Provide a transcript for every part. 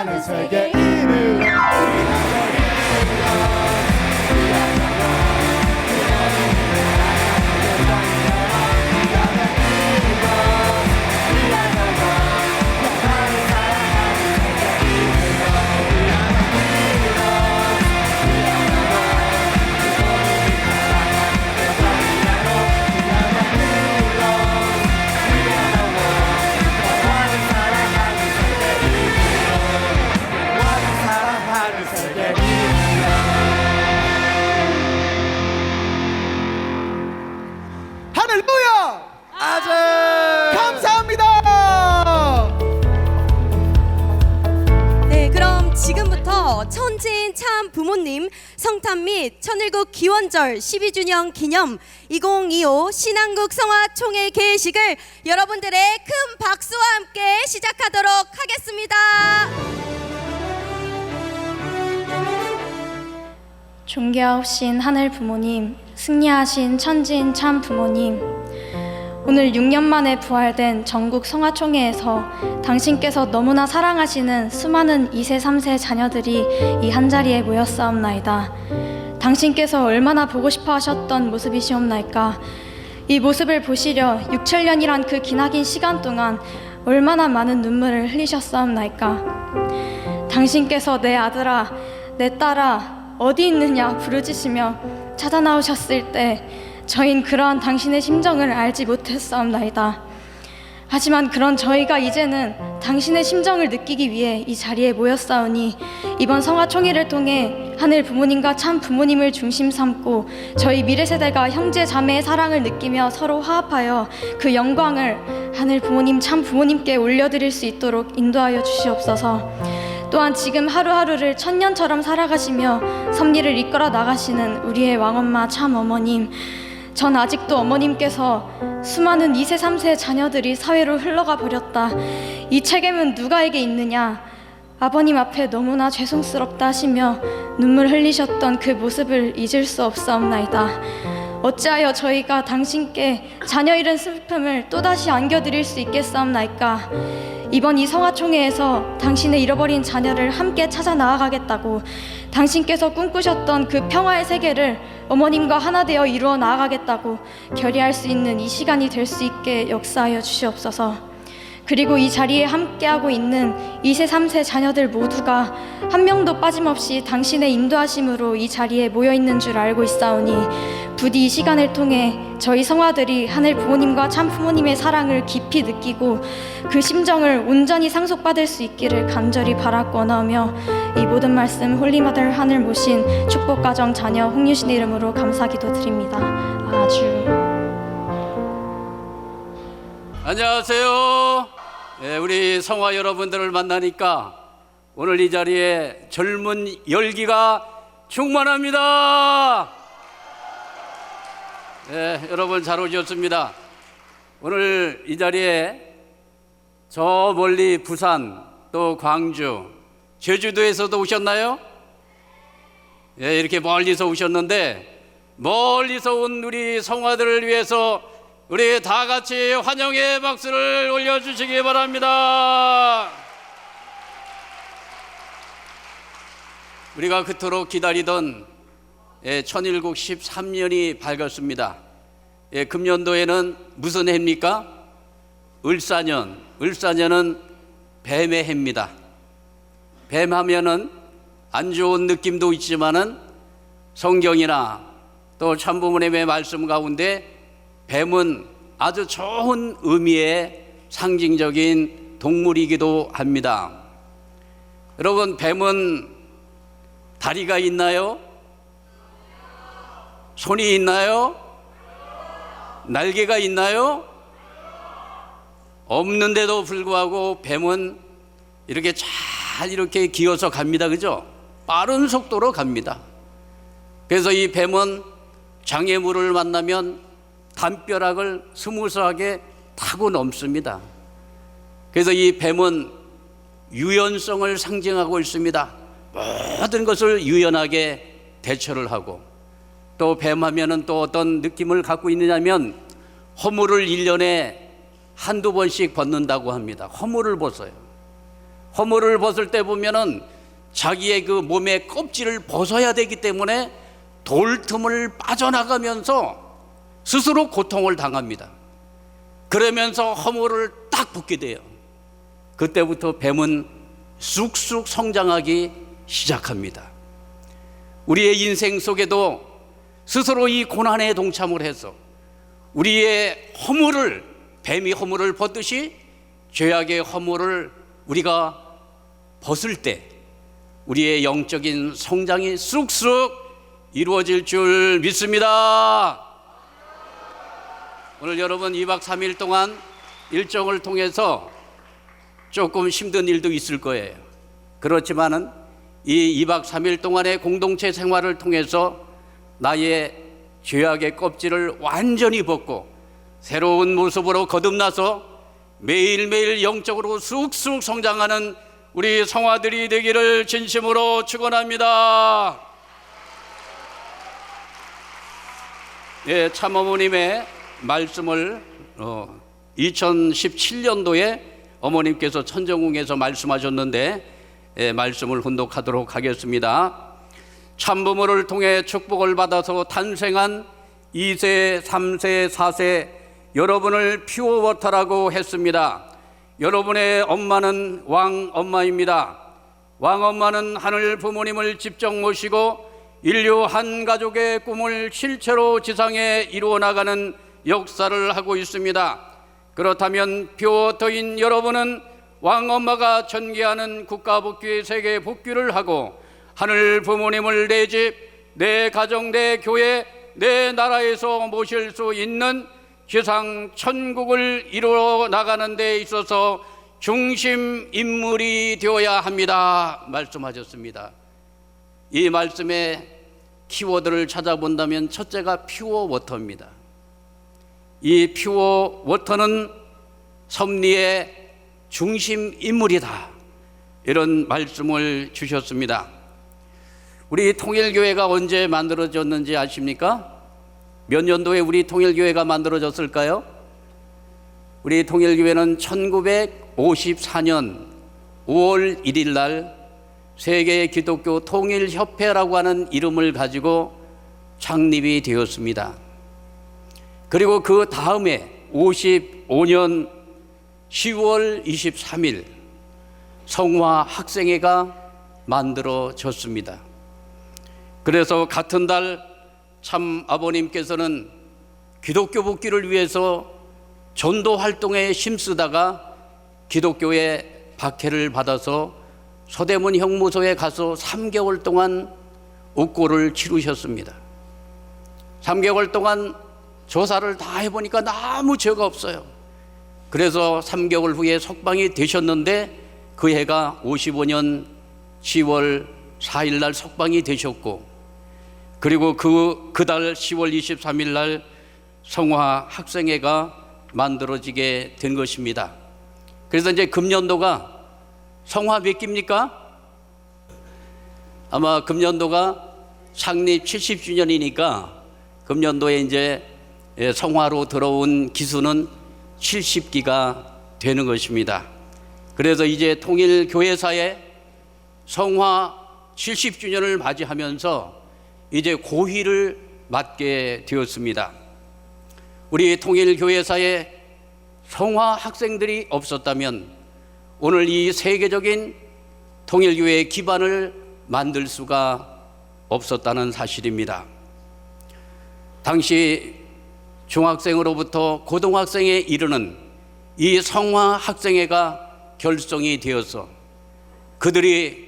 사랑하는 세계 이르러 할렐루야! 아멘! 감사합니다! 네, 그럼 지금부터 천지인 참 부모님 성탄 및 천일국 기원절 12주년 기념 2025 신한국 성화총회 개회식을 여러분들의 큰 박수와 함께 시작하도록 하겠습니다. 존귀하옵신 하늘 부모님, 승리하신 천지인 참 부모님, 오늘 6년 만에 부활된 전국 성화총회에서 당신께서 너무나 사랑하시는 수많은 2세, 3세 자녀들이 이 한자리에 모였사옵나이다. 당신께서 얼마나 보고 싶어 하셨던 모습이시옵나이까. 이 모습을 보시려 6, 7년이란 그 기나긴 시간 동안 얼마나 많은 눈물을 흘리셨사옵나이까. 당신께서 내 아들아, 내 딸아 어디 있느냐 부르짖으며 찾아 나오셨을 때 저희는 그러한 당신의 심정을 알지 못했사옵나이다. 하지만 그런 저희가 이제는 당신의 심정을 느끼기 위해 이 자리에 모였사오니 이번 성화총회를 통해 하늘 부모님과 참 부모님을 중심 삼고 저희 미래 세대가 형제 자매의 사랑을 느끼며 서로 화합하여 그 영광을 하늘 부모님 참 부모님께 올려드릴 수 있도록 인도하여 주시옵소서. 또한 지금 하루하루를 천년처럼 살아가시며 섭리를 이끌어 나가시는 우리의 왕엄마 참 어머님, 전 아직도 어머님께서 수많은 2세, 3세 자녀들이 사회로 흘러가 버렸다. 이 책임은 누가에게 있느냐? 아버님 앞에 너무나 죄송스럽다 하시며 눈물 흘리셨던 그 모습을 잊을 수 없사옵나이다. 어찌하여 저희가 당신께 자녀 잃은 슬픔을 또다시 안겨드릴 수 있겠사옵나이까? 이번 이 성화총회에서 당신의 잃어버린 자녀를 함께 찾아 나아가겠다고 당신께서 꿈꾸셨던 그 평화의 세계를 어머님과 하나 되어 이루어 나아가겠다고 결의할 수 있는 이 시간이 될 수 있게 역사하여 주시옵소서. 그리고 이 자리에 함께하고 있는 2세, 3세 자녀들 모두가 한 명도 빠짐없이 당신의 인도하심으로 이 자리에 모여있는 줄 알고 있사오니 부디 이 시간을 통해 저희 성화들이 하늘 부모님과 참 부모님의 사랑을 깊이 느끼고 그 심정을 온전히 상속받을 수 있기를 간절히 바라고 원하며 이 모든 말씀 홀리마들 하늘 모신 축복가정 자녀 홍유신의 이름으로 감사기도 드립니다. 아주. 안녕하세요. 우리 성화 여러분들을 만나니까 오늘 이 자리에 젊은 열기가 충만합니다. 여러분 잘 오셨습니다. 오늘 이 자리에 저 멀리 부산 또 광주 제주도에서도 오셨나요? 이렇게 멀리서 오셨는데 멀리서 온 우리 성화들을 위해서 우리 다 같이 환영의 박수를 올려주시기 바랍니다. 우리가 그토록 기다리던 천일국 13년이 밝았습니다. 금년도에는 무슨 해입니까? 을사년. 을사년은 뱀의 해입니다. 뱀하면은 안 좋은 느낌도 있지만은 성경이나 또 참부모님의 말씀 가운데 뱀은 아주 좋은 의미의 상징적인 동물이기도 합니다. 여러분, 뱀은 다리가 있나요? 손이 있나요? 날개가 있나요? 없는데도 불구하고 뱀은 이렇게 잘 이렇게 기어서 갑니다. 그죠? 빠른 속도로 갑니다. 그래서 이 뱀은 장애물을 만나면 담벼락을 스무스하게 타고 넘습니다. 그래서 이 뱀은 유연성을 상징하고 있습니다. 모든 것을 유연하게 대처를 하고, 또 뱀하면은 또 어떤 느낌을 갖고 있느냐면 허물을 1년에 한두 번씩 벗는다고 합니다. 허물을 벗어요. 허물을 벗을 때 보면은 자기의 그 몸의 껍질을 벗어야 되기 때문에 돌틈을 빠져나가면서 스스로 고통을 당합니다. 그러면서 허물을 딱 벗게 돼요. 그때부터 뱀은 쑥쑥 성장하기 시작합니다. 우리의 인생 속에도 스스로 이 고난에 동참을 해서 우리의 허물을, 뱀이 허물을 벗듯이 죄악의 허물을 우리가 벗을 때 우리의 영적인 성장이 쑥쑥 이루어질 줄 믿습니다. 오늘 여러분 2박 3일 동안 일정을 통해서 조금 힘든 일도 있을 거예요. 그렇지만은 이 2박 3일 동안의 공동체 생활을 통해서 나의 죄악의 껍질을 완전히 벗고 새로운 모습으로 거듭나서 매일매일 영적으로 쑥쑥 성장하는 우리 성화들이 되기를 진심으로 축원합니다. 예, 참어머님의 말씀을 2017년도에 어머님께서 천정궁에서 말씀하셨는데 말씀을 훈독하도록 하겠습니다. 참부모를 통해 축복을 받아서 탄생한 2세, 3세, 4세 여러분을 퓨어워터라고 했습니다. 여러분의 엄마는 왕엄마입니다. 왕엄마는 하늘 부모님을 직접 모시고 인류 한 가족의 꿈을 실체로 지상에 이루어 나가는 역사를 하고 있습니다. 그렇다면 퓨어워터인 여러분은 왕엄마가 전개하는 국가복귀, 세계 복귀를 하고 하늘 부모님을 내 집, 내 가정, 내 교회, 내 나라에서 모실 수 있는 지상 천국을 이루어 나가는 데 있어서 중심 인물이 되어야 합니다 말씀하셨습니다. 이 말씀의 키워드를 찾아본다면 첫째가 퓨어워터입니다. 이 퓨어워터는 섭리의 중심 인물이다, 이런 말씀을 주셨습니다. 우리 통일교회가 언제 만들어졌는지 아십니까? 몇 년도에 우리 통일교회가 만들어졌을까요? 우리 통일교회는 1954년 5월 1일 날 세계 기독교 통일협회라고 하는 이름을 가지고 창립이 되었습니다. 그리고 그 다음에 55년 10월 23일 성화학생회가 만들어졌습니다. 그래서 같은 달 참 아버님께서는 기독교 복귀를 위해서 전도 활동에 힘쓰다가 기독교의 박해를 받아서 서대문 형무소에 가서 3개월 동안 옥고를 치르셨습니다. 3개월 동안 조사를 다 해보니까 아무 죄가 없어요. 그래서 3개월 후에 석방이 되셨는데 그 해가 55년 10월 4일 날 석방이 되셨고, 그리고 그 달 10월 23일 날 성화학생회가 만들어지게 된 것입니다. 그래서 이제 금년도가 성화 몇 기입니까? 아마 금년도가 창립 70주년이니까 금년도에 이제 성화로 들어온 기수는 70기가 되는 것입니다. 그래서 이제 통일교회사에 성화 70주년을 맞이하면서 이제 고위를 맡게 되었습니다. 우리 통일교회사에 성화 학생들이 없었다면 오늘 이 세계적인 통일교회의 기반을 만들 수가 없었다는 사실입니다. 당시 중학생으로부터 고등학생에 이르는 이 성화 학생회가 결성이 되어서 그들이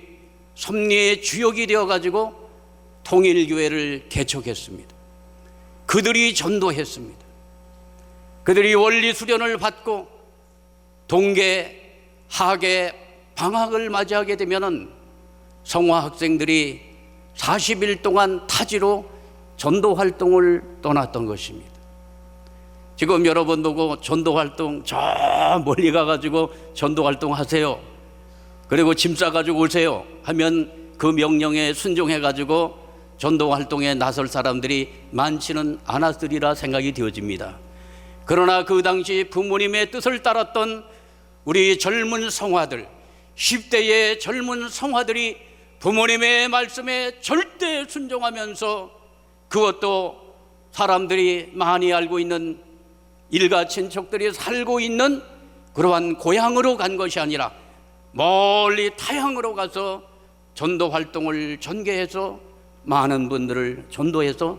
섭리의 주역이 되어가지고 통일교회를 개척했습니다. 그들이 전도했습니다. 그들이 원리 수련을 받고 동계, 하계, 방학을 맞이하게 되면은 성화 학생들이 40일 동안 타지로 전도 활동을 떠났던 것입니다. 지금 여러분 보고 전도 활동 저 멀리 가가지고 전도 활동 하세요, 그리고 짐 싸가지고 오세요 하면 그 명령에 순종해가지고 전도 활동에 나설 사람들이 많지는 않았으리라 생각이 되어집니다. 그러나 그 당시 부모님의 뜻을 따랐던 우리 젊은 성화들, 10대의 젊은 성화들이 부모님의 말씀에 절대 순종하면서, 그것도 사람들이 많이 알고 있는 일가 친척들이 살고 있는 그러한 고향으로 간 것이 아니라 멀리 타향으로 가서 전도 활동을 전개해서 많은 분들을 전도해서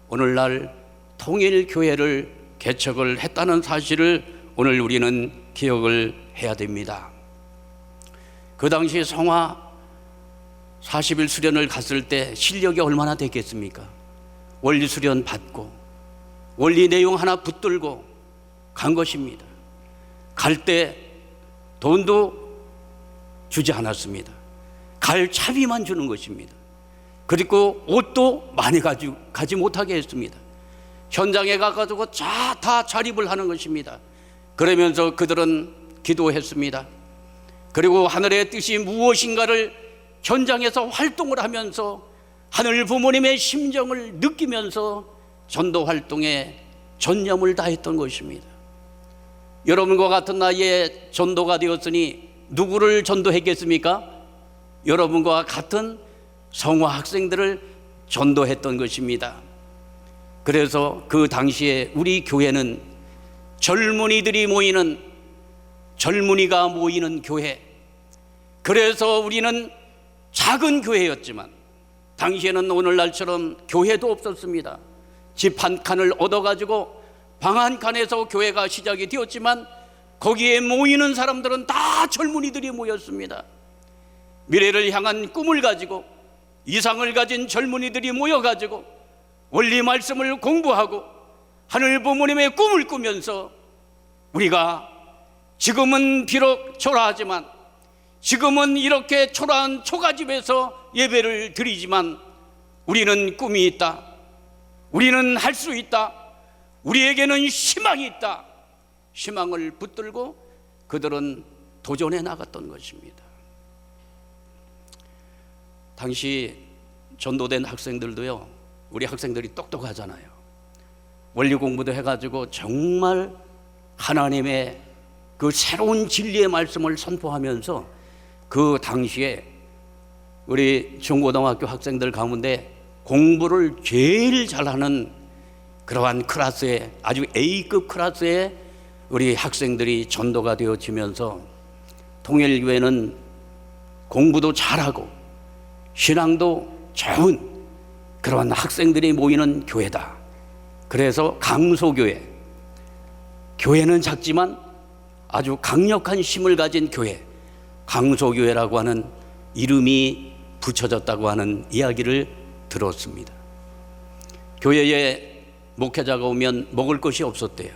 오늘날 통일교회를 개척을 했다는 사실을 오늘 우리는 기억을 해야 됩니다. 그 당시 성화 40일 수련을 갔을 때 실력이 얼마나 됐겠습니까? 원리 수련 받고 원리 내용 하나 붙들고 간 것입니다. 갈 때 돈도 주지 않았습니다. 갈 차비만 주는 것입니다. 그리고 옷도 많이 가지 못하게 했습니다. 현장에 가가지고 다 자립을 하는 것입니다. 그러면서 그들은 기도했습니다. 그리고 하늘의 뜻이 무엇인가를 현장에서 활동을 하면서 하늘 부모님의 심정을 느끼면서 전도 활동에 전념을 다했던 것입니다. 여러분과 같은 나이에 전도가 되었으니 누구를 전도했겠습니까? 여러분과 같은 성화 학생들을 전도했던 것입니다. 그래서 그 당시에 우리 교회는 젊은이가 모이는 교회, 그래서 우리는 작은 교회였지만 당시에는 오늘날처럼 교회도 없었습니다. 집 한 칸을 얻어가지고 방 한 칸에서 교회가 시작이 되었지만 거기에 모이는 사람들은 다 젊은이들이 모였습니다. 미래를 향한 꿈을 가지고 이상을 가진 젊은이들이 모여가지고 원리 말씀을 공부하고 하늘 부모님의 꿈을 꾸면서 우리가 지금은 비록 초라하지만, 지금은 이렇게 초라한 초가집에서 예배를 드리지만 우리는 꿈이 있다, 우리는 할 수 있다, 우리에게는 희망이 있다. 희망을 붙들고 그들은 도전해 나갔던 것입니다. 당시 전도된 학생들도요, 우리 학생들이 똑똑하잖아요. 원리 공부도 해가지고 정말 하나님의 그 새로운 진리의 말씀을 선포하면서 그 당시에 우리 중고등학교 학생들 가운데 공부를 제일 잘하는 그러한 클래스에, 아주 A급 클래스에 우리 학생들이 전도가 되어지면서 통일교회는 공부도 잘하고 신앙도 좋은 그러한 학생들이 모이는 교회다. 그래서 강소교회, 교회는 작지만 아주 강력한 힘을 가진 교회, 강소교회라고 하는 이름이 붙여졌다고 하는 이야기를 들었습니다. 교회에 목회자가 오면 먹을 것이 없었대요.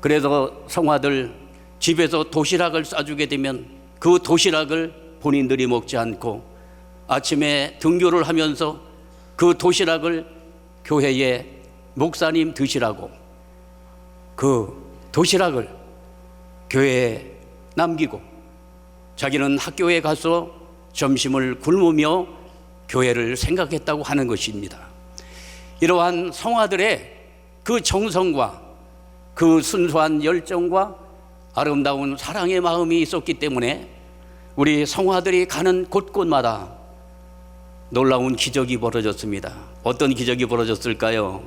그래서 성화들 집에서 도시락을 싸주게 되면 그 도시락을 본인들이 먹지 않고 아침에 등교를 하면서 그 도시락을 교회에 목사님 드시라고 그 도시락을 교회에 남기고 자기는 학교에 가서 점심을 굶으며 교회를 생각했다고 하는 것입니다. 이러한 성화들의 그 정성과 그 순수한 열정과 아름다운 사랑의 마음이 있었기 때문에 우리 성화들이 가는 곳곳마다 놀라운 기적이 벌어졌습니다. 어떤 기적이 벌어졌을까요?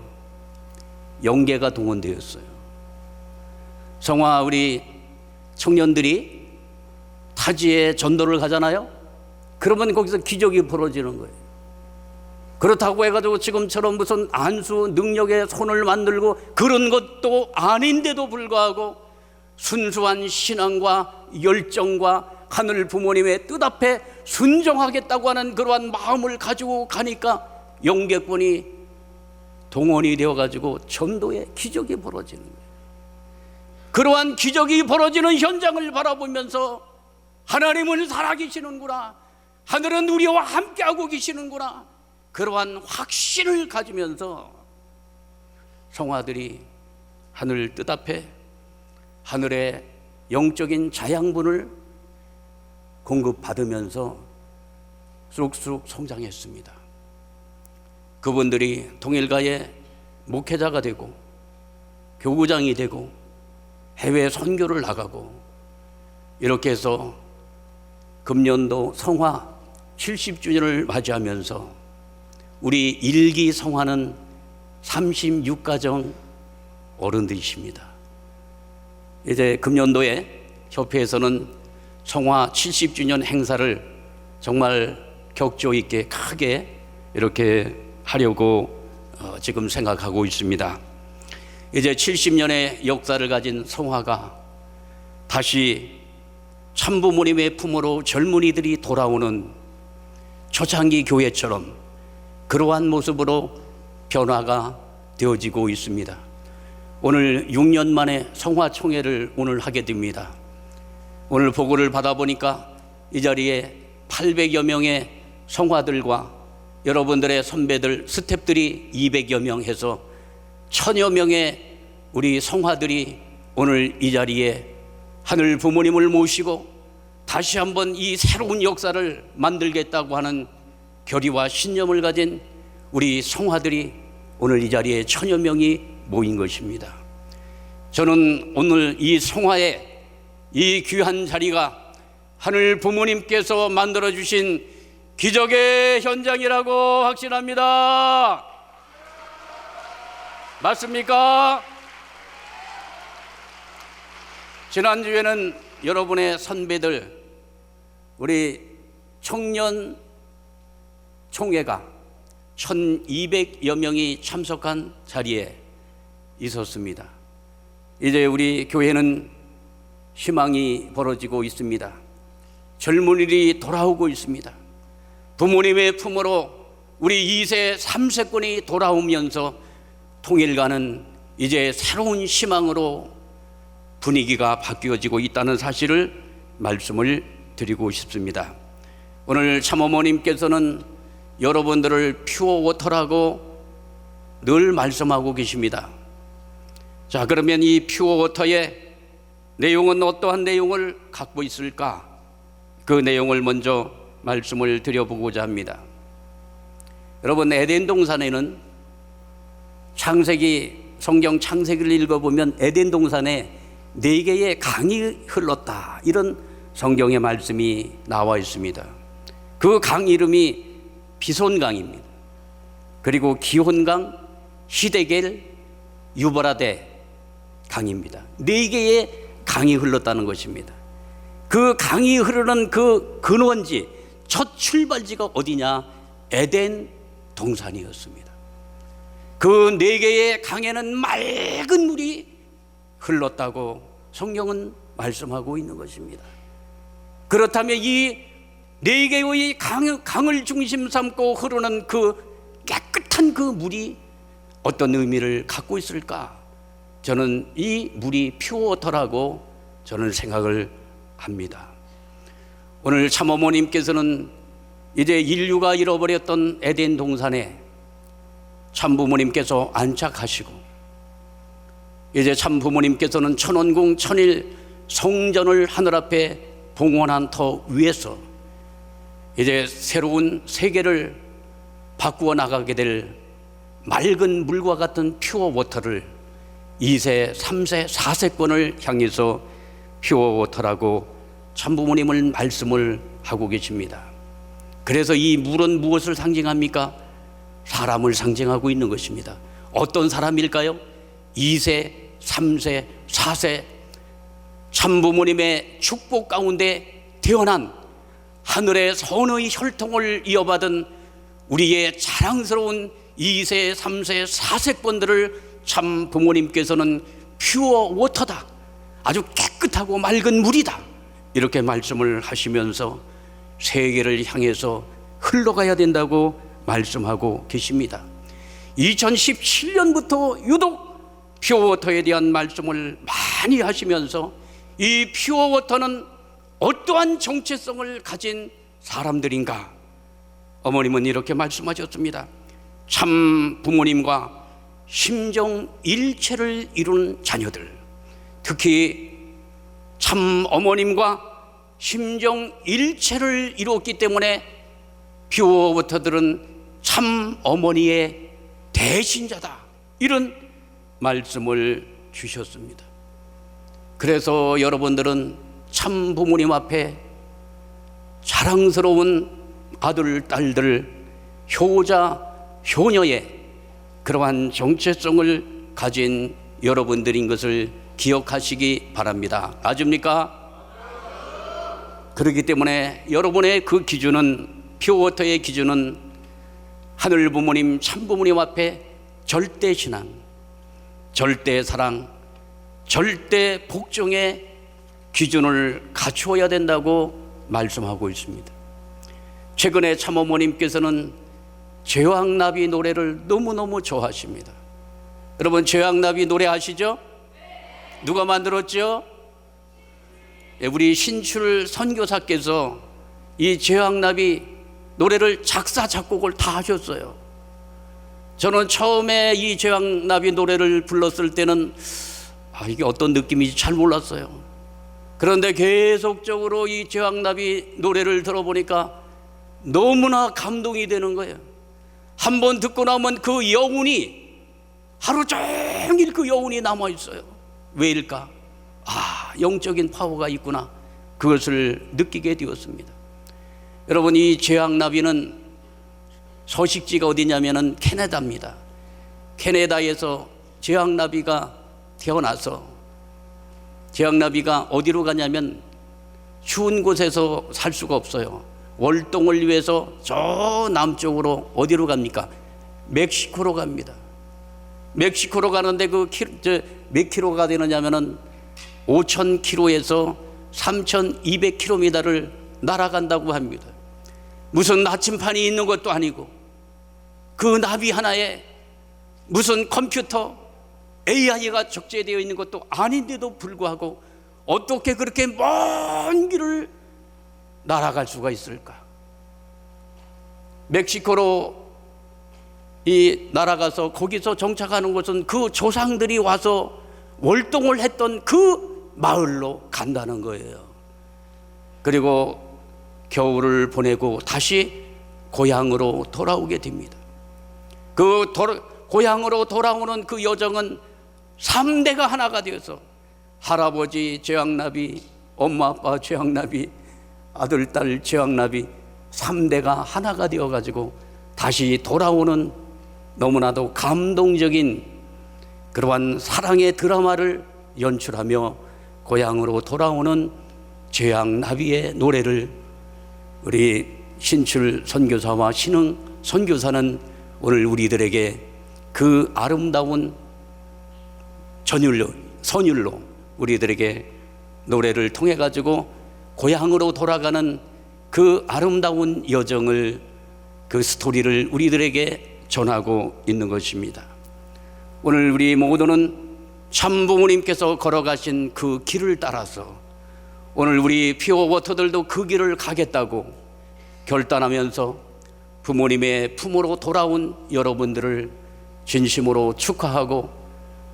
영계가 동원되었어요. 성화 우리 청년들이 타지에 전도를 가잖아요. 그러면 거기서 기적이 벌어지는 거예요. 그렇다고 해가지고 지금처럼 무슨 안수 능력의 손을 만들고 그런 것도 아닌데도 불구하고 순수한 신앙과 열정과 하늘 부모님의 뜻 앞에 순종하겠다고 하는 그러한 마음을 가지고 가니까 영계권이 동원이 되어가지고 전도에 기적이 벌어지는 거예요. 그러한 기적이 벌어지는 현장을 바라보면서 하나님은 살아계시는구나, 하늘은 우리와 함께하고 계시는구나, 그러한 확신을 가지면서 성화들이 하늘 뜻 앞에 하늘의 영적인 자양분을 공급받으면서 쑥쑥 성장했습니다. 그분들이 통일가의 목회자가 되고 교구장이 되고 해외 선교를 나가고 이렇게 해서 금년도 성화 70주년을 맞이하면서 우리 일기 성화는 36가정 어른들이십니다. 이제 금년도에 협회에서는 성화 70주년 행사를 정말 격조 있게 크게 이렇게 하려고 지금 생각하고 있습니다. 이제 70년의 역사를 가진 성화가 다시 참부모님의 품으로 젊은이들이 돌아오는 초창기 교회처럼 그러한 모습으로 변화가 되어지고 있습니다. 오늘 6년 만에 성화총회를 오늘 하게 됩니다. 오늘 보고를 받아보니까 이 자리에 800여 명의 성화들과 여러분들의 선배들, 스태프들이 200여 명 해서 1000여 명의 우리 성화들이 오늘 이 자리에 하늘 부모님을 모시고 다시 한번 이 새로운 역사를 만들겠다고 하는 결의와 신념을 가진 우리 성화들이 오늘 이 자리에 1000여 명이 모인 것입니다. 저는 오늘 이 성화의 이 귀한 자리가 하늘 부모님께서 만들어주신 기적의 현장이라고 확신합니다. 맞습니까? 지난주에는 여러분의 선배들, 우리 청년 총회가 1200여 명이 참석한 자리에 있었습니다. 이제 우리 교회는 희망이 벌어지고 있습니다. 젊은이들이 돌아오고 있습니다. 부모님의 품으로 우리 2세, 3세권이 돌아오면서 통일가는 이제 새로운 희망으로 분위기가 바뀌어지고 있다는 사실을 말씀을 드리고 싶습니다. 오늘 참어머님께서는 여러분들을 퓨어워터라고 늘 말씀하고 계십니다. 자, 그러면 이 퓨어워터의 내용은 어떠한 내용을 갖고 있을까? 그 내용을 먼저 말씀을 드려보고자 합니다. 여러분, 에덴 동산에는 성경 창세기를 읽어보면 에덴 동산에 4개의 강이 흘렀다, 이런 성경의 말씀이 나와 있습니다. 그 강 이름이 비손강입니다. 그리고 기혼강, 히데겔, 유브라데 강입니다. 4개의 강이 흘렀다는 것입니다. 그 강이 흐르는 그 근원지, 첫 출발지가 어디냐? 에덴 동산이었습니다. 그 4개의 강에는 맑은 물이 흘렀다고 성경은 말씀하고 있는 것입니다. 그렇다면 이 4개의 강을 중심 삼고 흐르는 그 깨끗한 그 물이 어떤 의미를 갖고 있을까? 저는 이 물이 퓨어워터라고 저는 생각을 합니다. 오늘 참어머님께서는 이제 인류가 잃어버렸던 에덴 동산에 참부모님께서 안착하시고 이제 참부모님께서는 천원궁 천일 성전을 하늘 앞에 봉헌한 터 위에서 이제 새로운 세계를 바꾸어 나가게 될 맑은 물과 같은 퓨어워터를 2세, 3세, 4세권을 향해서 퓨어워터라고 참부모님은 말씀을 하고 계십니다. 그래서 이 물은 무엇을 상징합니까? 사람을 상징하고 있는 것입니다. 어떤 사람일까요? 2세, 3세, 4세 참부모님의 축복 가운데 태어난 하늘의 선의 혈통을 이어받은 우리의 자랑스러운 2세, 3세, 4세권들을 참 부모님께서는 퓨어 워터다, 아주 깨끗하고 맑은 물이다, 이렇게 말씀을 하시면서 세계를 향해서 흘러가야 된다고 말씀하고 계십니다. 2017년부터 유독 퓨어워터에 대한 말씀을 많이 하시면서 이 퓨어워터는 어떠한 정체성을 가진 사람들인가? 어머님은 이렇게 말씀하셨습니다. 참 부모님과 심정 일체를 이룬 자녀들, 특히 참 어머님과 심정 일체를 이루었기 때문에 퓨어워터들은 참 어머니의 대신자다, 이런 말씀을 주셨습니다. 그래서 여러분들은 참 부모님 앞에 자랑스러운 아들, 딸들, 효자, 효녀의 그러한 정체성을 가진 여러분들인 것을 기억하시기 바랍니다. 맞습니까? 그렇기 때문에 여러분의 그 기준은, 퓨어워터의 기준은 하늘 부모님, 참 부모님 앞에 절대 신앙, 절대 사랑, 절대 복종의 기준을 갖추어야 된다고 말씀하고 있습니다. 최근에 참어머님께서는 제왕나비 노래를 너무너무 좋아하십니다. 여러분, 제왕나비 노래 아시죠? 누가 만들었죠? 우리 신출 선교사께서 이 제왕나비 노래를 작사 작곡을 다 하셨어요. 저는 처음에 이 제왕나비 노래를 불렀을 때는 이게 어떤 느낌인지 잘 몰랐어요. 그런데 계속적으로 이 제왕나비 노래를 들어보니까 너무나 감동이 되는 거예요. 한번 듣고 나면 그 여운이 하루 종일 그 여운이 남아있어요. 왜일까? 영적인 파워가 있구나, 그것을 느끼게 되었습니다. 여러분, 이 제왕나비는 서식지가 어디냐면은 캐나다입니다. 캐나다에서 제왕나비가 태어나서 제왕나비가 어디로 가냐면 추운 곳에서 살 수가 없어요. 월동을 위해서 저 남쪽으로 어디로 갑니까? 멕시코로 갑니다. 멕시코로 가는데 몇 킬로가 되느냐면은 5,000km에서 3,200km를 날아간다고 합니다. 무슨 나침판이 있는 것도 아니고 그 나비 하나에 무슨 컴퓨터 AI가 적재되어 있는 것도 아닌데도 불구하고 어떻게 그렇게 먼 길을 날아갈 수가 있을까? 멕시코로 날아가서 거기서 정착하는 것은 그 조상들이 와서 월동을 했던 그 마을로 간다는 거예요. 그리고 겨울을 보내고 다시 고향으로 돌아오게 됩니다. 고향으로 돌아오는 그 여정은 3대가 하나가 되어서 할아버지 제왕나비, 엄마 아빠 제왕나비, 아들 딸 제왕나비 3대가 하나가 되어가지고 다시 돌아오는 너무나도 감동적인 그러한 사랑의 드라마를 연출하며 고향으로 돌아오는 제왕나비의 노래를 우리 신출 선교사와 신흥 선교사는 오늘 우리들에게 그 아름다운 선율로 우리들에게 노래를 통해 가지고 고향으로 돌아가는 그 아름다운 여정을, 그 스토리를 우리들에게 전하고 있는 것입니다. 오늘 우리 모두는 참 부모님께서 걸어가신 그 길을 따라서 오늘 우리 퓨어워터들도 그 길을 가겠다고 결단하면서 부모님의 품으로 돌아온 여러분들을 진심으로 축하하고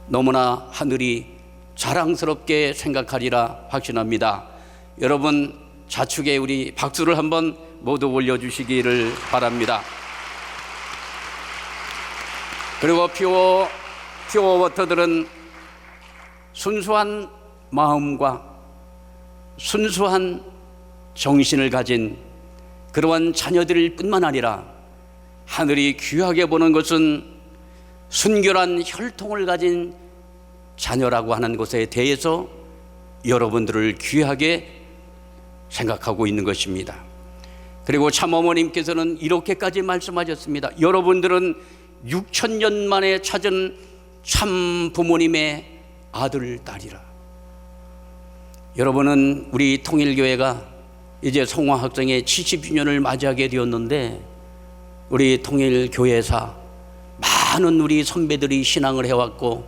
너무나 하늘이 자랑스럽게 생각하리라 확신합니다. 여러분, 좌측에 우리 박수를 한번 모두 올려주시기를 바랍니다. 그리고 퓨어워터들은 순수한 마음과 순수한 정신을 가진 그러한 자녀들 뿐만 아니라 하늘이 귀하게 보는 것은 순결한 혈통을 가진 자녀라고 하는 것에 대해서 여러분들을 귀하게 생각하고 있는 것입니다. 그리고 참어머님께서는 이렇게까지 말씀하셨습니다. 여러분들은 6,000년 만에 찾은 참 부모님의 아들, 딸이라. 여러분은 우리 통일교회가 이제 성화학성의 70주년을 맞이하게 되었는데 우리 통일교회사 많은 우리 선배들이 신앙을 해왔고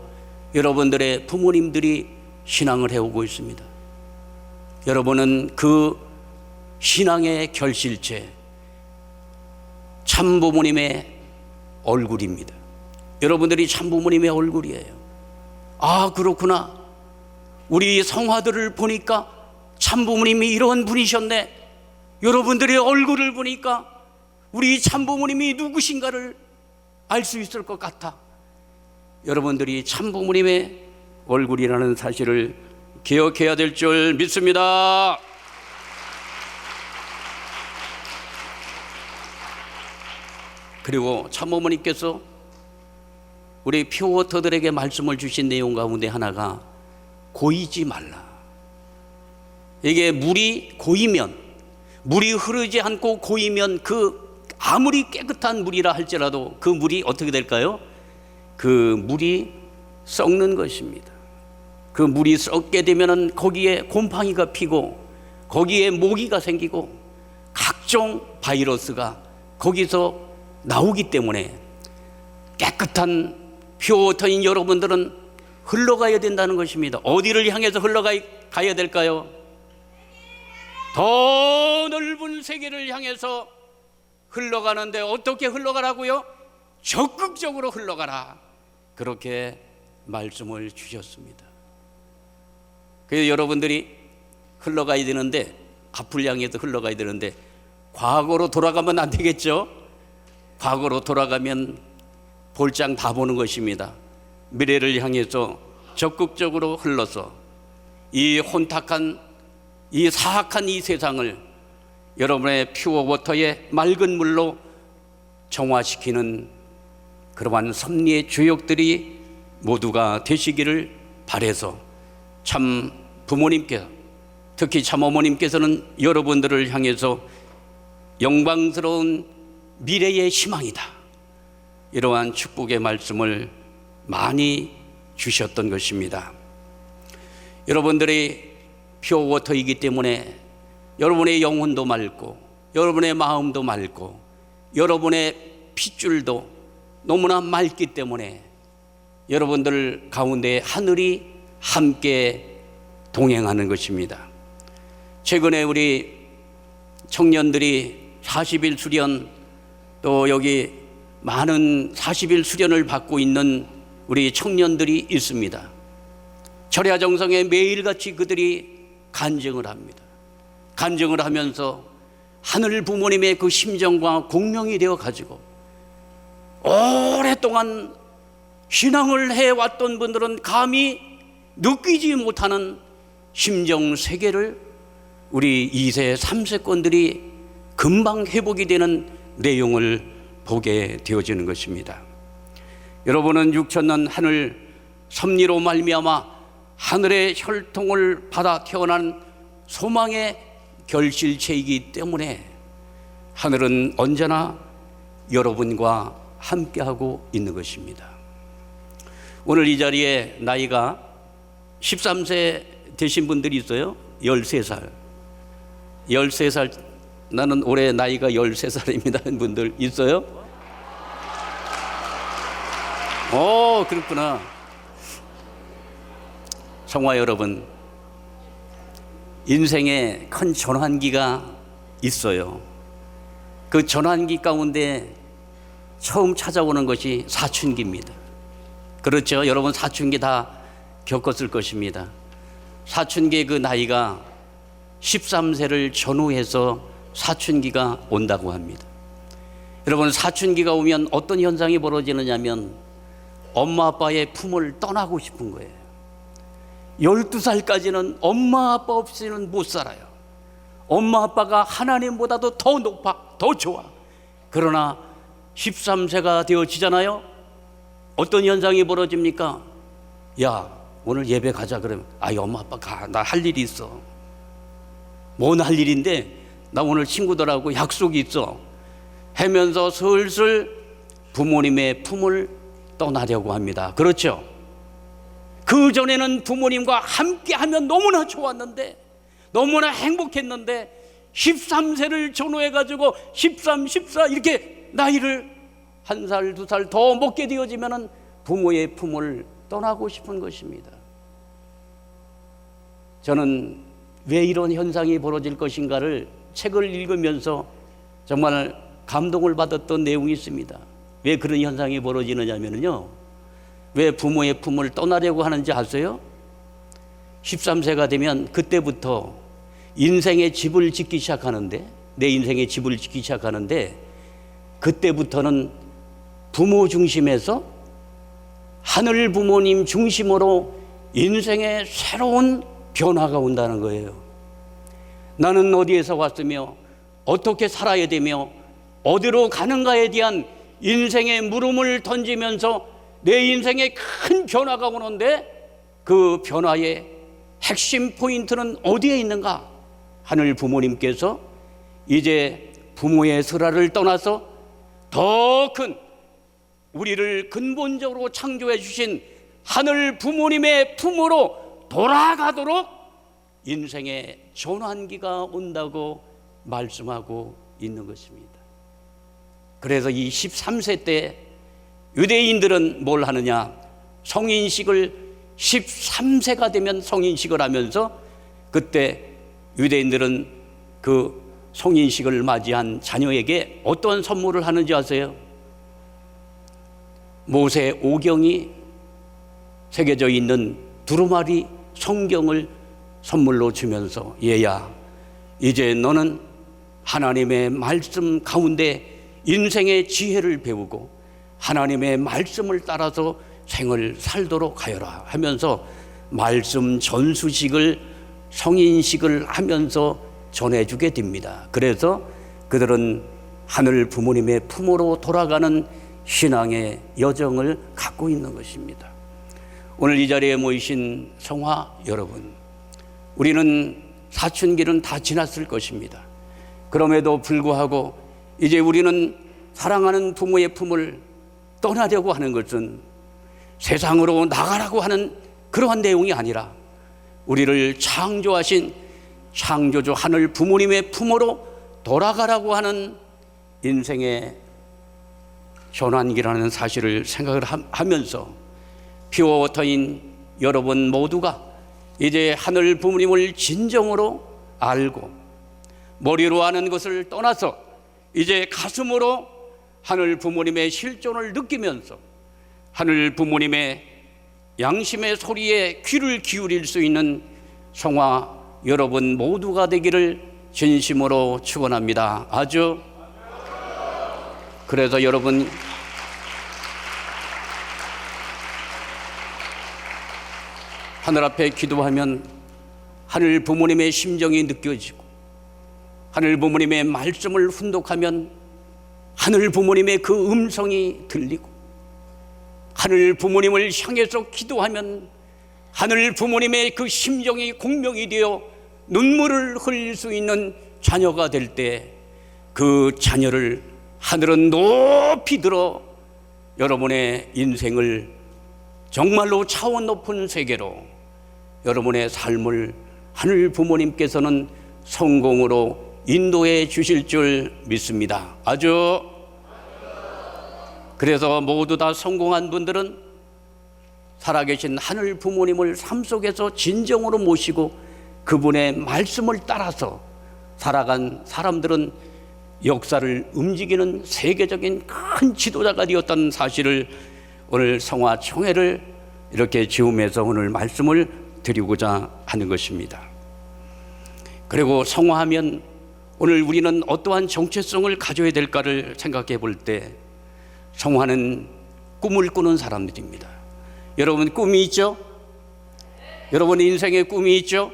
여러분들의 부모님들이 신앙을 해오고 있습니다. 여러분은 그 신앙의 결실체, 참 부모님의 얼굴입니다. 여러분들이 참 부모님의 얼굴이에요. 그렇구나. 우리 성화들을 보니까 참 부모님이 이런 분이셨네. 여러분들의 얼굴을 보니까 우리 참 부모님이 누구신가를 알 수 있을 것 같아. 여러분들이 참 부모님의 얼굴이라는 사실을 기억해야 될 줄 믿습니다. 그리고 참어머니께서 우리 퓨어워터들에게 말씀을 주신 내용 가운데 하나가 고이지 말라. 이게 물이 고이면, 물이 흐르지 않고 고이면 그 아무리 깨끗한 물이라 할지라도 그 물이 어떻게 될까요? 그 물이 썩는 것입니다. 그 물이 썩게 되면은 거기에 곰팡이가 피고 거기에 모기가 생기고 각종 바이러스가 거기서 나오기 때문에 깨끗한 퓨어워터인 여러분들은 흘러가야 된다는 것입니다. 어디를 향해서 흘러가야 될까요? 더 넓은 세계를 향해서 흘러가는데 어떻게 흘러가라고요? 적극적으로 흘러가라. 그렇게 말씀을 주셨습니다. 그래서 여러분들이 흘러가야 되는데, 앞을 향해서 흘러가야 되는데 과거로 돌아가면 안 되겠죠? 과거로 돌아가면 볼장 다 보는 것입니다. 미래를 향해서 적극적으로 흘러서 이 혼탁한, 이 사악한 이 세상을 여러분의 퓨어워터의 맑은 물로 정화시키는 그러한 섭리의 주역들이 모두가 되시기를 바라서 참 부모님께서, 특히 참 어머님께서는 여러분들을 향해서 영광스러운 미래의 희망이다, 이러한 축복의 말씀을 많이 주셨던 것입니다. 여러분들이 퓨어워터이기 때문에 여러분의 영혼도 맑고 여러분의 마음도 맑고 여러분의 핏줄도 너무나 맑기 때문에 여러분들 가운데 하늘이 함께 동행하는 것입니다. 최근에 우리 청년들이 40일 수련, 또 여기 많은 40일 수련을 받고 있는 우리 청년들이 있습니다. 철야정성에 매일같이 그들이 간증을 합니다. 간증을 하면서 하늘 부모님의 그 심정과 공명이 되어 가지고 오랫동안 신앙을 해왔던 분들은 감히 느끼지 못하는 심정 세계를 우리 2세, 3세권들이 금방 회복이 되는 내용을 보게 되어지는 것입니다. 여러분은 6천년 하늘 섭리로 말미암아 하늘의 혈통을 받아 태어난 소망의 결실체이기 때문에 하늘은 언제나 여러분과 함께하고 있는 것입니다. 오늘 이 자리에 나이가 13세 되신 분들이 있어요. 13살. 13살, 나는 올해 나이가 13살입니다 하는 분들 있어요? 그렇구나. 성화 여러분, 인생에 큰 전환기가 있어요. 그 전환기 가운데 처음 찾아오는 것이 사춘기입니다. 그렇죠? 여러분 사춘기 다 겪었을 것입니다. 사춘기의 그 나이가 13세를 전후해서 사춘기가 온다고 합니다. 여러분 사춘기가 오면 어떤 현상이 벌어지느냐면 엄마 아빠의 품을 떠나고 싶은 거예요. 12살까지는 엄마 아빠 없이는 못 살아요. 엄마 아빠가 하나님보다도 더 높아, 더 좋아. 그러나 13세가 되어지잖아요. 어떤 현상이 벌어집니까? 야, 오늘 예배 가자. 그러면 엄마 아빠 가, 나 할 일이 있어. 뭔 할 일인데? 나 오늘 친구들하고 약속이 있어 하면서 슬슬 부모님의 품을 떠나려고 합니다. 그렇죠? 그 전에는 부모님과 함께 하면 너무나 좋았는데, 너무나 행복했는데 13세를 전후해가지고 13, 14 이렇게 나이를 1살, 2살 더 먹게 되어지면 부모의 품을 떠나고 싶은 것입니다. 저는 왜 이런 현상이 벌어질 것인가를 책을 읽으면서 정말 감동을 받았던 내용이 있습니다. 왜 그런 현상이 벌어지느냐면요, 왜 부모의 품을 떠나려고 하는지 아세요? 13세가 되면 그때부터 인생의 집을 짓기 시작하는데, 내 인생의 집을 짓기 시작하는데, 그때부터는 부모 중심에서 하늘 부모님 중심으로 인생의 새로운 변화가 온다는 거예요. 나는 어디에서 왔으며 어떻게 살아야 되며 어디로 가는가에 대한 인생의 물음을 던지면서 내 인생에 큰 변화가 오는데 그 변화의 핵심 포인트는 어디에 있는가? 하늘 부모님께서 이제 부모의 슬화를 떠나서 더 큰 우리를 근본적으로 창조해 주신 하늘 부모님의 품으로 돌아가도록 인생의 전환기가 온다고 말씀하고 있는 것입니다. 그래서 이 13세 때 유대인들은 뭘 하느냐? 성인식을 13세가 되면 성인식을 하면서 그때 유대인들은 그 성인식을 맞이한 자녀에게 어떤 선물을 하는지 아세요? 모세 오경이 새겨져 있는 두루마리 성경을 선물로 주면서 얘야, 이제 너는 하나님의 말씀 가운데 인생의 지혜를 배우고 하나님의 말씀을 따라서 생을 살도록 하여라 하면서 말씀 전수식을 성인식을 하면서 전해주게 됩니다. 그래서 그들은 하늘 부모님의 품으로 돌아가는 신앙의 여정을 갖고 있는 것입니다. 오늘 이 자리에 모이신 성화 여러분, 우리는 사춘기는 다 지났을 것입니다. 그럼에도 불구하고 이제 우리는 사랑하는 부모의 품을 떠나려고 하는 것은 세상으로 나가라고 하는 그러한 내용이 아니라 우리를 창조하신 창조주 하늘 부모님의 품으로 돌아가라고 하는 인생의 전환기라는 사실을 생각을 하면서 피어워터인 여러분 모두가 이제 하늘 부모님을 진정으로 알고 머리로 아는 것을 떠나서 이제 가슴으로 하늘 부모님의 실존을 느끼면서 하늘 부모님의 양심의 소리에 귀를 기울일 수 있는 성화 여러분 모두가 되기를 진심으로 축원합니다. 아주 그래서 여러분 하늘 앞에 기도하면 하늘 부모님의 심정이 느껴지고 하늘 부모님의 말씀을 훈독하면 하늘 부모님의 그 음성이 들리고 하늘 부모님을 향해서 기도하면 하늘 부모님의 그 심정이 공명이 되어 눈물을 흘릴 수 있는 자녀가 될 때 그 자녀를 하늘은 높이 들어 여러분의 인생을 정말로 차원 높은 세계로 여러분의 삶을 하늘 부모님께서는 성공으로 인도해 주실 줄 믿습니다. 아주 그래서 모두 다 성공한 분들은 살아계신 하늘 부모님을 삶 속에서 진정으로 모시고 그분의 말씀을 따라서 살아간 사람들은 역사를 움직이는 세계적인 큰 지도자가 되었다는 사실을 오늘 성화 총회를 이렇게 지으면서 오늘 말씀을 드리고자 하는 것입니다. 그리고 성화하면 오늘 우리는 어떠한 정체성을 가져야 될까를 생각해 볼 때 성화는 꿈을 꾸는 사람들입니다. 여러분 꿈이 있죠? 여러분 인생에 꿈이 있죠?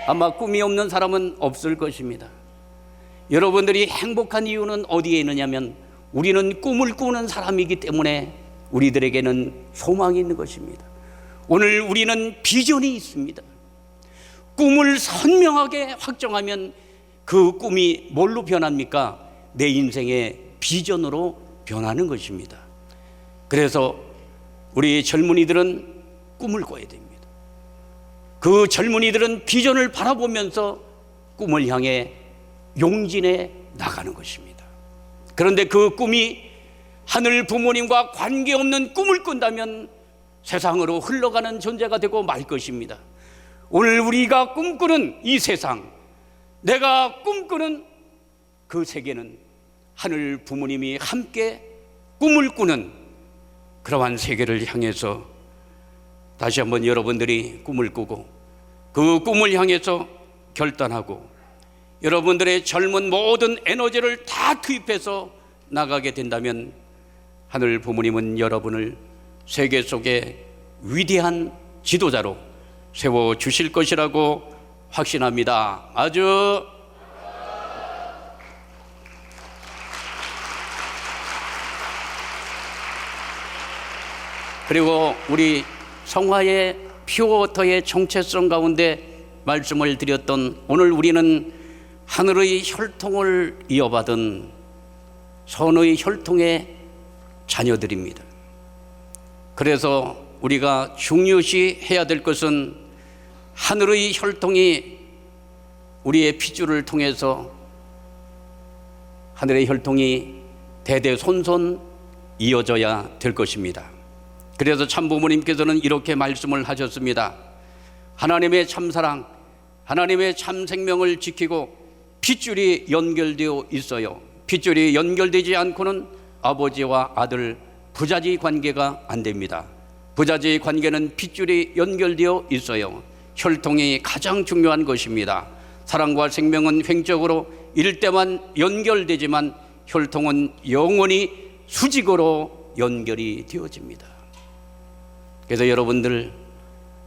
아마 꿈이 없는 사람은 없을 것입니다. 여러분들이 행복한 이유는 어디에 있느냐면 우리는 꿈을 꾸는 사람이기 때문에 우리들에게는 소망이 있는 것입니다. 오늘 우리는 비전이 있습니다. 꿈을 선명하게 확정하면 그 꿈이 뭘로 변합니까? 내 인생의 비전으로 변하는 것입니다. 그래서 우리 젊은이들은 꿈을 꿔야 됩니다. 그 젊은이들은 비전을 바라보면서 꿈을 향해 용진해 나가는 것입니다. 그런데 그 꿈이 하늘 부모님과 관계없는 꿈을 꾼다면 세상으로 흘러가는 존재가 되고 말 것입니다. 오늘 우리가 꿈꾸는 이 세상, 내가 꿈꾸는 그 세계는 하늘 부모님이 함께 꿈을 꾸는 그러한 세계를 향해서 다시 한번 여러분들이 꿈을 꾸고 그 꿈을 향해서 결단하고 여러분들의 젊은 모든 에너지를 다 투입해서 나가게 된다면 하늘 부모님은 여러분을 세계 속에 위대한 지도자로 세워주실 것이라고 확신합니다. 아주 그리고 우리 성화의 퓨어워터의 정체성 가운데 말씀을 드렸던 오늘 우리는 하늘의 혈통을 이어받은 선의 혈통의 자녀들입니다. 그래서 우리가 중요시 해야 될 것은 하늘의 혈통이 우리의 핏줄을 통해서 하늘의 혈통이 대대손손 이어져야 될 것입니다. 그래서 참부모님께서는 이렇게 말씀을 하셨습니다. 하나님의 참사랑, 하나님의 참생명을 지키고 핏줄이 연결되어 있어요. 핏줄이 연결되지 않고는 아버지와 아들 부자지 관계가 안 됩니다. 부자지 관계는 핏줄이 연결되어 있어요. 혈통이 가장 중요한 것입니다. 사랑과 생명은 횡적으로 이럴 때만 연결되지만 혈통은 영원히 수직으로 연결이 되어집니다. 그래서 여러분들,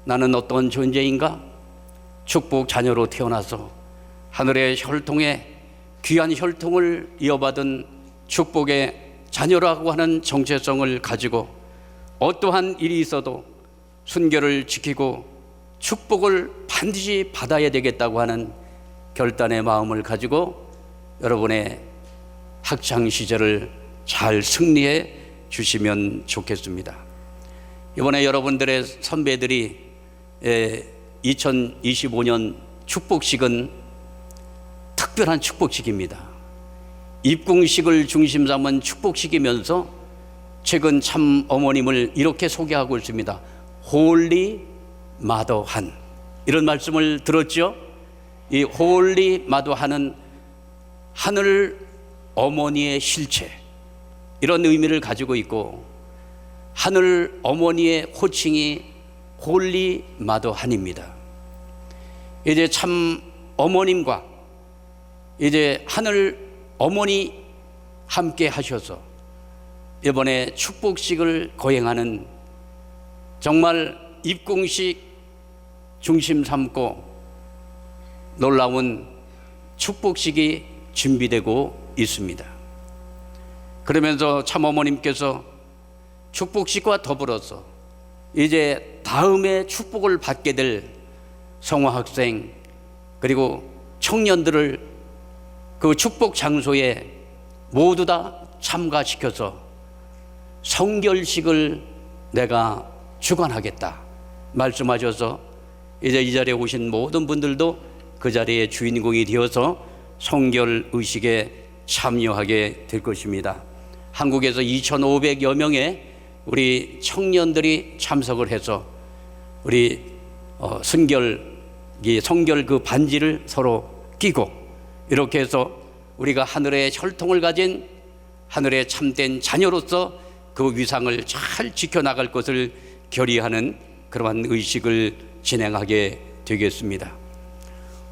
나는 어떤 존재인가? 축복 자녀로 태어나서 하늘의 혈통에 귀한 혈통을 이어받은 축복의 자녀라고 하는 정체성을 가지고 어떠한 일이 있어도 순결을 지키고 축복을 반드시 받아야 되겠다고 하는 결단의 마음을 가지고 여러분의 학창 시절을 잘 승리해 주시면 좋겠습니다. 이번에 여러분들의 선배들이 2025년 축복식은 특별한 축복식입니다. 입궁식을 중심 삼은 축복식이면서 최근 참 어머님을 이렇게 소개하고 있습니다. 홀리 마더 한, 이런 말씀을 들었죠? 이 홀리 마더 한은 하늘 어머니의 실체, 이런 의미를 가지고 있고, 하늘 어머니의 호칭이 홀리 마더 한입니다. 이제 참 어머님과 이제 하늘 어머니 함께 하셔서 이번에 축복식을 거행하는, 정말 입궁식 중심 삼고 놀라운 축복식이 준비되고 있습니다. 그러면서 참 어머님께서 축복식과 더불어서 이제 다음에 축복을 받게 될 성화 학생 그리고 청년들을 그 축복 장소에 모두 다 참가시켜서 성결식을 내가 주관하겠다 말씀하셔서 이제 이 자리에 오신 모든 분들도 그 자리의 주인공이 되어서 성결 의식에 참여하게 될 것입니다. 한국에서 2,500여 명의 우리 청년들이 참석을 해서 우리 성결 그 반지를 서로 끼고 이렇게 해서 우리가 하늘의 혈통을 가진 하늘의 참된 자녀로서 그 위상을 잘 지켜나갈 것을 결의하는 그러한 의식을 진행하게 되겠습니다.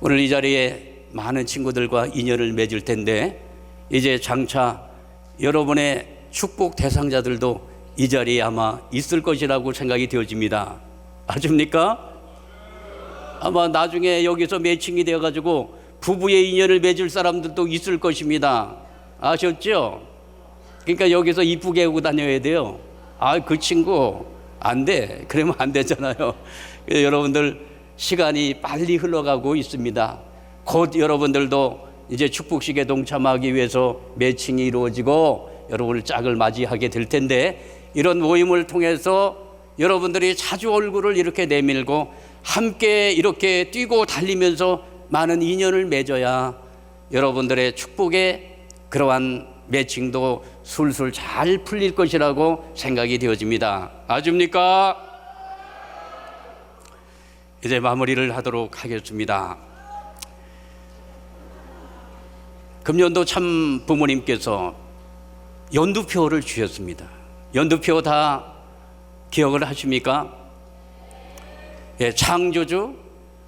오늘 이 자리에 많은 친구들과 인연을 맺을 텐데 이제 장차 여러분의 축복 대상자들도 이 자리에 아마 있을 것이라고 생각이 되어집니다. 아십니까? 아마 나중에 여기서 매칭이 되어가지고 부부의 인연을 맺을 사람들도 있을 것입니다. 아셨죠? 그러니까 여기서 이쁘게 하고 다녀야 돼요. 그 친구 안 돼. 그러면 안 되잖아요. 여러분들 시간이 빨리 흘러가고 있습니다. 곧 여러분들도 이제 축복식에 동참하기 위해서 매칭이 이루어지고 여러분을 짝을 맞이하게 될 텐데, 이런 모임을 통해서 여러분들이 자주 얼굴을 이렇게 내밀고 함께 이렇게 뛰고 달리면서 많은 인연을 맺어야 여러분들의 축복의 그러한 매칭도 술술 잘 풀릴 것이라고 생각이 되어집니다. 아십니까? 이제 마무리를 하도록 하겠습니다. 금년도 참 부모님께서 연두표를 주셨습니다. 연두표 다 기억을 하십니까? 예, 창조주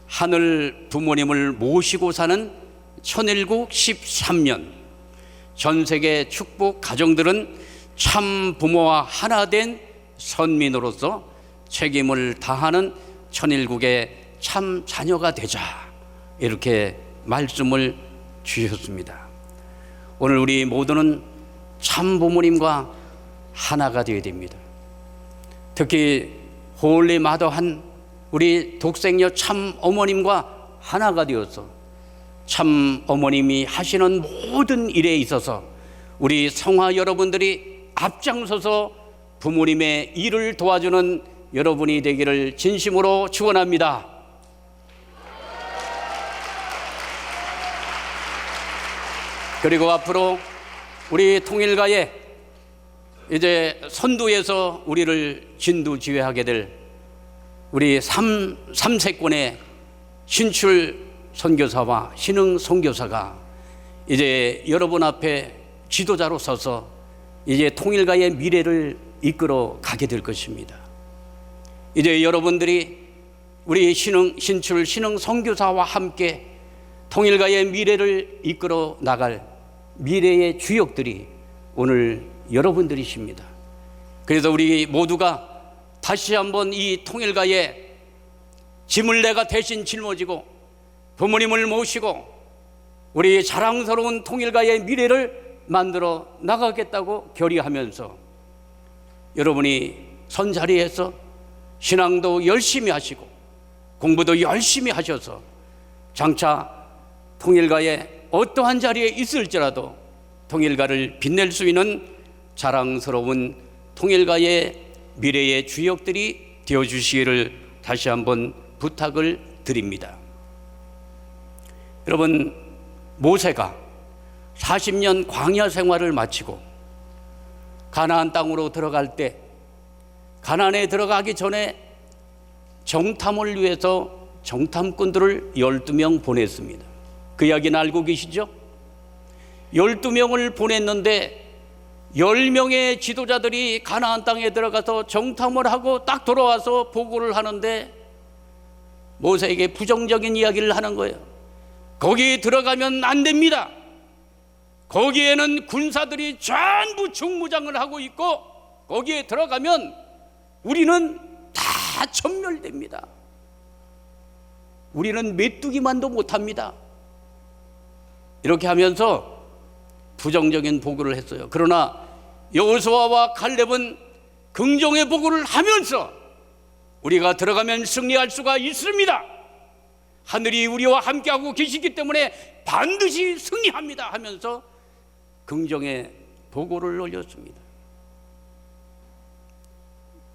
하늘 부모님을 모시고 사는 천일국 13년, 전 세계 축복 가정들은 참 부모와 하나 된 선민으로서 책임을 다하는 천일국의 참 자녀가 되자, 이렇게 말씀을 주셨습니다. 오늘 우리 모두는 참 부모님과 하나가 되어야 됩니다. 특히 홀리 마더한 우리 독생녀 참 어머님과 하나가 되어서 참 어머님이 하시는 모든 일에 있어서 우리 성화 여러분들이 앞장서서 부모님의 일을 도와주는 여러분이 되기를 진심으로 축원합니다. 그리고 앞으로 우리 통일가에 이제 선두에서 우리를 진두지휘하게 될 우리 3세권의 신출 선교사와 신흥 선교사가 이제 여러분 앞에 지도자로 서서 이제 통일가의 미래를 이끌어 가게 될 것입니다. 이제 여러분들이 우리 신출 신흥 선교사와 함께 통일가의 미래를 이끌어 나갈 미래의 주역들이 오늘 여러분들이십니다. 그래서 우리 모두가 다시 한번 이 통일가의 짐을 내가 대신 짊어지고 부모님을 모시고 우리 자랑스러운 통일가의 미래를 만들어 나가겠다고 결의하면서 여러분이 선자리에서 신앙도 열심히 하시고 공부도 열심히 하셔서 장차 통일가의 어떠한 자리에 있을지라도 통일가를 빛낼 수 있는 자랑스러운 통일가의 미래의 주역들이 되어주시기를 다시 한번 부탁을 드립니다. 여러분, 모세가 40년 광야 생활을 마치고 가나안 땅으로 들어갈 때 가나안에 들어가기 전에 정탐을 위해서 정탐꾼들을 12명 보냈습니다. 그 이야기는 알고 계시죠? 12명을 보냈는데 10명의 지도자들이 가나안 땅에 들어가서 정탐을 하고 딱 돌아와서 보고를 하는데 모세에게 부정적인 이야기를 하는 거예요. 거기 들어가면 안 됩니다. 거기에는 군사들이 전부 중무장을 하고 있고 거기에 들어가면 우리는 다 전멸됩니다. 우리는 메뚜기만도 못합니다. 이렇게 하면서 부정적인 보고를 했어요. 그러나 여호수아와 갈렙은 긍정의 보고를 하면서 우리가 들어가면 승리할 수가 있습니다. 하늘이 우리와 함께하고 계시기 때문에 반드시 승리합니다 하면서 긍정의 보고를 올렸습니다.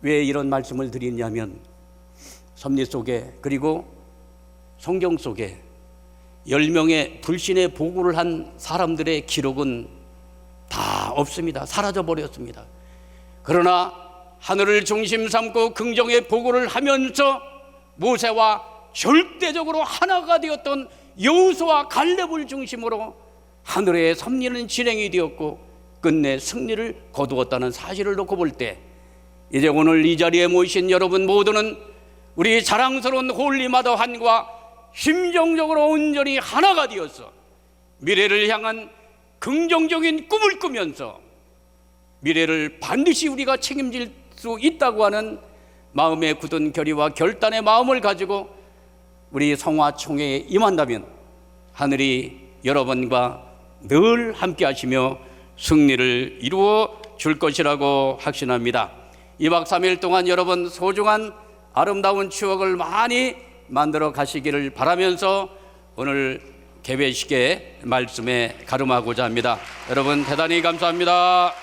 왜 이런 말씀을 드리냐면 섭리 속에 그리고 성경 속에 10명의 불신의 보고를 한 사람들의 기록은 다 없습니다. 사라져버렸습니다. 그러나 하늘을 중심 삼고 긍정의 보고를 하면서 모세와 절대적으로 하나가 되었던 여호수아 갈렙을 중심으로 하늘의 섭리는 진행이 되었고 끝내 승리를 거두었다는 사실을 놓고 볼 때 이제 오늘 이 자리에 모이신 여러분 모두는 우리 자랑스러운 홀리마더 한과 심정적으로 온전히 하나가 되어서 미래를 향한 긍정적인 꿈을 꾸면서 미래를 반드시 우리가 책임질 수 있다고 하는 마음의 굳은 결의와 결단의 마음을 가지고 우리 성화총회에 임한다면 하늘이 여러분과 늘 함께 하시며 승리를 이루어 줄 것이라고 확신합니다. 2박 3일 동안 여러분 소중한 아름다운 추억을 많이 만들어 가시기를 바라면서 오늘 개회식의 말씀에 가름하고자 합니다. 여러분 대단히 감사합니다.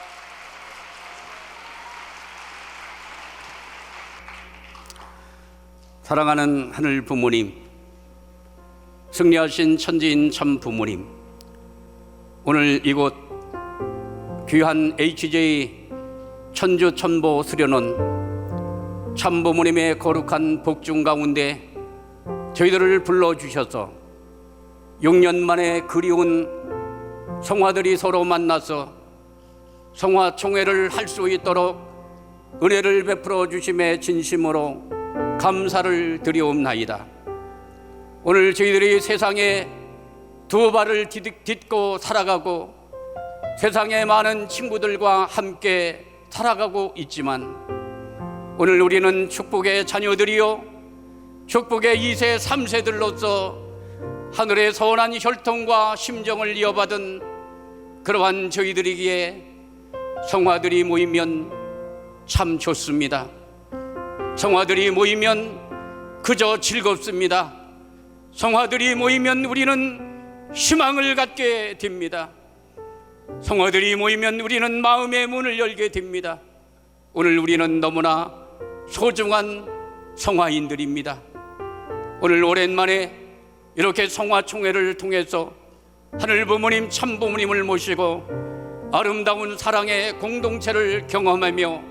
사랑하는 하늘 부모님, 승리하신 천지인 참 부모님, 오늘 이곳 귀한 HJ 천주 천보 수련원 참 부모님의 거룩한 복중 가운데 저희들을 불러주셔서 6년 만에 그리운 성화들이 서로 만나서 성화총회를 할 수 있도록 은혜를 베풀어 주심에 진심으로 감사를 드리옵나이다. 오늘 저희들이 세상에 두 발을 딛고 살아가고 세상의 많은 친구들과 함께 살아가고 있지만 오늘 우리는 축복의 자녀들이요 축복의 2세 3세들로서 하늘의 선한 혈통과 심정을 이어받은 그러한 저희들이기에 성화들이 모이면 참 좋습니다. 성화들이 모이면 그저 즐겁습니다. 성화들이 모이면 우리는 희망을 갖게 됩니다. 성화들이 모이면 우리는 마음의 문을 열게 됩니다. 오늘 우리는 너무나 소중한 성화인들입니다. 오늘 오랜만에 이렇게 성화총회를 통해서 하늘 부모님, 참 부모님을 모시고 아름다운 사랑의 공동체를 경험하며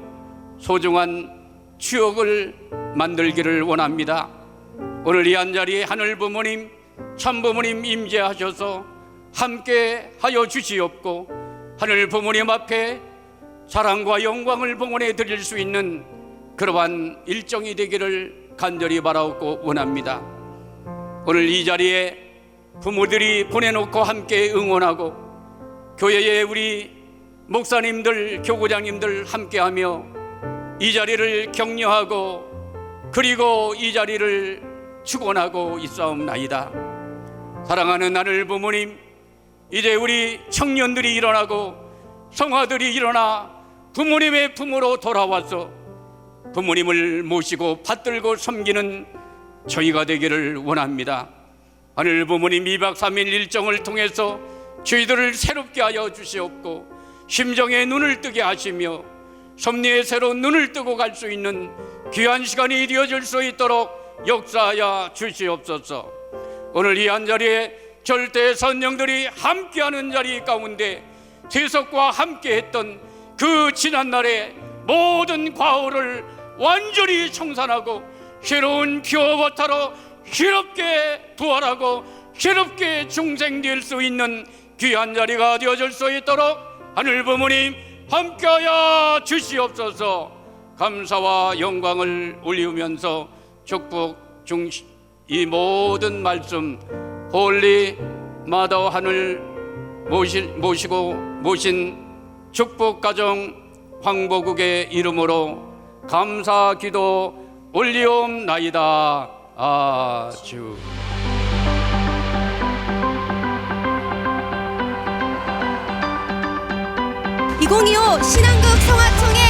소중한 추억을 만들기를 원합니다. 오늘 이 한자리에 하늘 부모님, 참 부모님 임재하셔서 함께 하여 주시옵고 하늘 부모님 앞에 사랑과 영광을 봉헌해 드릴 수 있는 그러한 일정이 되기를 간절히 바라옵고 원합니다. 오늘 이 자리에 부모들이 보내놓고 함께 응원하고 교회의 우리 목사님들, 교구장님들 함께하며 이 자리를 격려하고 그리고 이 자리를 축원하고 있사옵나이다. 사랑하는 하늘 부모님, 이제 우리 청년들이 일어나고 성화들이 일어나 부모님의 품으로 돌아와서 부모님을 모시고 받들고 섬기는 저희가 되기를 원합니다. 하늘 부모님 2박 3일 일정을 통해서 저희들을 새롭게 하여 주시옵고 심정에 눈을 뜨게 하시며 섭리에 새로 눈을 뜨고 갈 수 있는 귀한 시간이 되어질 수 있도록 역사하여 주시옵소서. 오늘 이 한자리에 절대 선영들이 함께하는 자리 가운데 세석과 함께했던 그 지난날의 모든 과오를 완전히 청산하고 새로운 기업어타로 새롭게 부활하고 새롭게 중생될 수 있는 귀한 자리가 되어질 수 있도록 하늘 부모님 함께하여 주시옵소서. 감사와 영광을 올리면서 축복 중심 이 모든 말씀 홀리 마더 하늘 모신 축복가정 황보국의 이름으로 감사 기도 올리옵나이다. 아주 2025 신한국 성화총회